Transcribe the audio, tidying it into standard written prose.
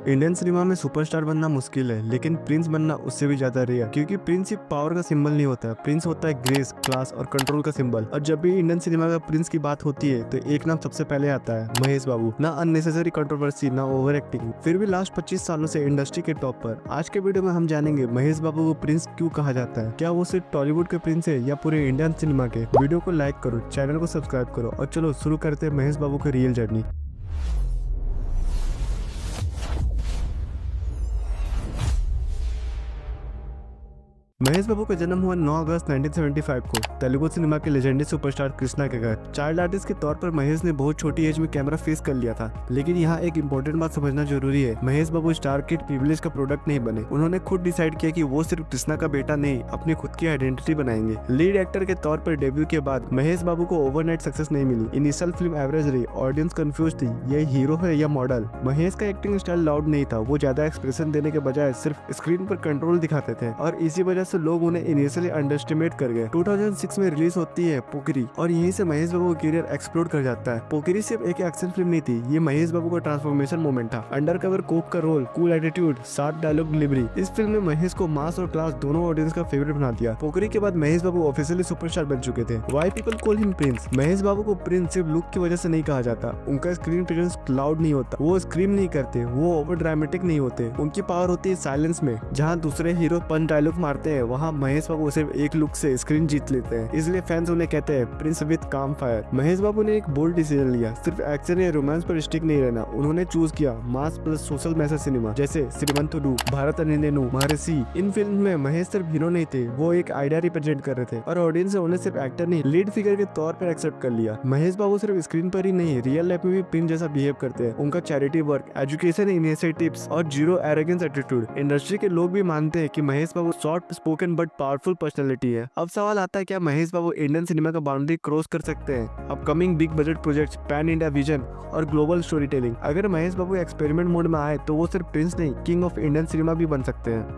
Indian cinema में superstar बनना मुश्किल है, लेकिन प्रिंस बनना उससे भी ज्यादा रेयर, क्योंकि प्रिंस सिर्फ पावर का सिंबल नहीं होता है। प्रिंस होता है ग्रेस, क्लास और कंट्रोल का सिंबल। और जब भी इंडियन सिनेमा का प्रिंस की बात होती है तो एक नाम सबसे पहले आता है, महेश बाबू। ना अननेसेसरी कंट्रोवर्सी, ना ओवर एक्टिंग, फिर भी लास्ट 25 सालों से इंडस्ट्री के टॉप पर। आज के वीडियो में हम जानेंगे महेश बाबू को प्रिंस क्यों कहा जाता है, क्या वो सिर्फ टॉलीवुड के प्रिंस है या पूरे इंडियन सिनेमा के। वीडियो को लाइक करो, चैनल को सब्सक्राइब करो और चलो शुरू करते हैं महेश बाबू की रियल जर्नी। महेश बाबू का जन्म हुआ 9 अगस्त 1975 को तेलुगु सिनेमा के लेजेंडरी सुपरस्टार कृष्णा के घर। चाइल्ड आर्टिस्ट के तौर पर महेश ने बहुत छोटी एज में कैमरा फेस कर लिया था, लेकिन यहाँ एक इम्पोर्टेंट बात समझना जरूरी है। महेश बाबू स्टार किड प्रिविलेज का प्रोडक्ट नहीं बने। उन्होंने खुद डिसाइड किया कि वो सिर्फ कृष्णा का बेटा नहीं, अपनी खुद की आइडेंटिटी बनाएंगे। लीड एक्टर के तौर पर डेब्यू के बाद महेश बाबू को ओवरनाइट सक्सेस नहीं मिली। इनिशियल फिल्म एवरेज रही, ऑडियंस कंफ्यूज थी, ये हीरो है या मॉडल। महेश का एक्टिंग स्टाइल लाउड नहीं था, वो ज्यादा एक्सप्रेशन देने के बजाय सिर्फ स्क्रीन पर कंट्रोल दिखाते थे और इसी वजह से लोग उन्हें इनिशियली अंडरस्टिमेट कर गए। 2006 में रिलीज होती है पोकिरी और यहीं से महेश बाबू का करियर एक्सप्लोर कर जाता है। पोकिरी सिर्फ एक एक्शन फिल्म नहीं थी, ये महेश बाबू का ट्रांसफॉर्मेशन मोमेंट था। अंडरकवर कोप का role, cool attitude, sharp dialogue delivery, इस फिल्म ने महेश को मास और क्लास दोनों ऑडियंस का फेवरेट बना दिया। पोकिरी के बाद महेश बाबू ऑफिशियली सुपरस्टार बन चुके थे। Why people call him prince. Mahesh Babu को प्रिंस सिर्फ लुक की वजह से नहीं कहा जाता, उनका स्क्रीन प्रेजेंस क्लाउड नहीं होता, वो स्क्रीम नहीं करते, वो ओवर ड्रामेटिक नहीं होते। उनकी पावर होती है साइलेंस में। जहाँ दूसरे हीरो पंच डायलॉग मारते हैं, वहाँ महेश बाबू सिर्फ एक लुक से स्क्रीन जीत लेते हैं। इसलिए फैंस उन्हें कहते हैं प्रिंस विद काम फायर। महेश बाबू ने एक बोल्ड डिसीजन लिया, सिर्फ एक्शन या रोमांस पर स्टिक नहीं रहना। उन्होंने चूज किया mass plus social message cinema, जैसे श्रीमंतुडू, भारत अने नेनु, महर्षि। इन फिल्म में महेश सिर्फ हीरो नहीं थे, वो एक आइडिया रिप्रेजेंट कर रहे थे और ऑडियंस ने उन्हें सिर्फ एक्टर नहीं, लीड फिगर के तौर पर एक्सेप्ट कर लिया। महेश बाबू सिर्फ स्क्रीन पर ही नहीं, रियल लाइफ में भी प्रिंस जैसा बिहेव करते हैं। उनका चैरिटी वर्क, एजुकेशन इनिशिएटिव्स और जीरो एरोगेंस एटीट्यूड। इंडस्ट्री के लोग भी मानते हैं कि Mahesh Babu soft spoken but powerful personality है। अब सवाल आता है, क्या महेश बाबू इंडियन सिनेमा का बाउंड्री क्रॉस कर सकते हैं? Upcoming big budget projects, pan India vision और ग्लोबल स्टोरी टेलिंग। अगर महेश बाबू एक्सपेरिमेंट मोड में आए तो वो सिर्फ प्रिंस नहीं, किंग ऑफ इंडियन सिनेमा भी बन सकते हैं।